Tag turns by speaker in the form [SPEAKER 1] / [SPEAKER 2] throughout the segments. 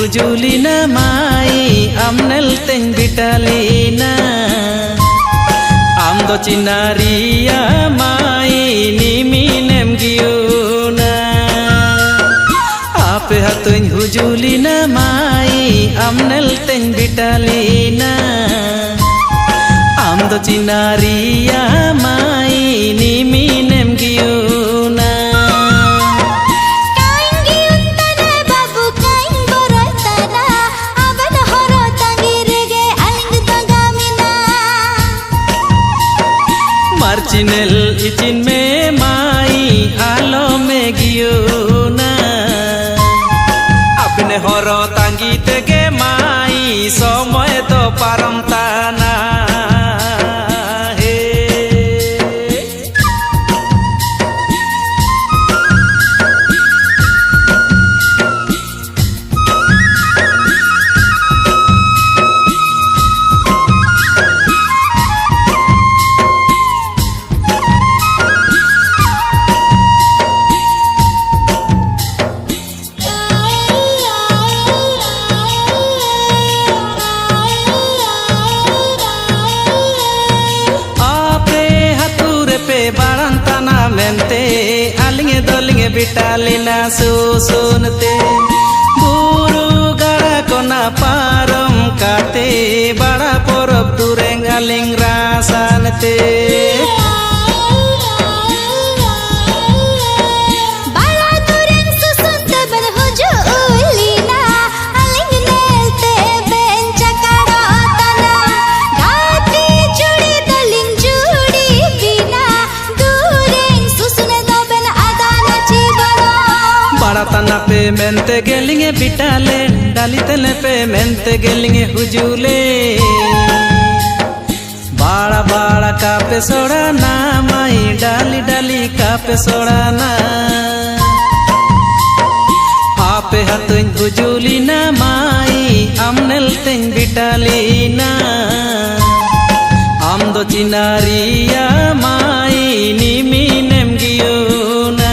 [SPEAKER 1] hujulina mai amnel teng bitalina am do cinaria mai niminem giuna ape hatuin hujulina mai amnel teng bitalina am do cinaria mai niminem giuna marcinel icin me mai alo me giuna apne horo tangi tege mai somoy to param tana barantana mente alinge dolinge bitalina susunte buru gara kona param kate bada porob dureng aling rasanate tana pe mente gelinge bitale dali tele pe mente gelinge hujule bada bada ka pe soda na mai dali dali ka pe soda na ape hatuin hujulina mai amnel teng bitalina am do cinaria mai niminem giuna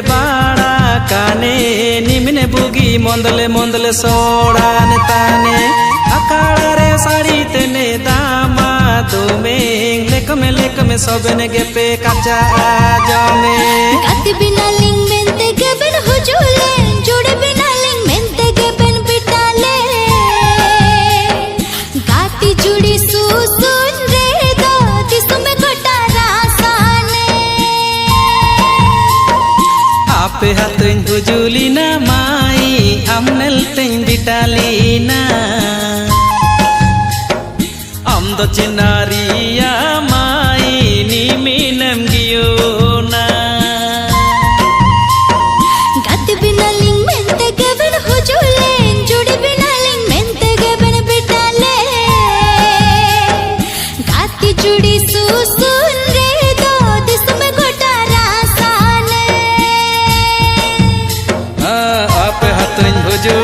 [SPEAKER 1] bada kane nimine bugi mondale mondale sodan tane akara re sari tene dama tume lekame sobene gepe kacha jame
[SPEAKER 2] gati bina ling mente geben hujule jude bina ling mente geben bitale gati judi susun re do tisume gota rasane
[SPEAKER 1] ape hatuin hujulina mai amnel teng bitalina am do cinaria mai niminem giuna
[SPEAKER 2] gati bina ling mente geben hujule jude bina ling mente geben bitale gati judi susun re do tisume gota rasane
[SPEAKER 1] ape hatuin hujul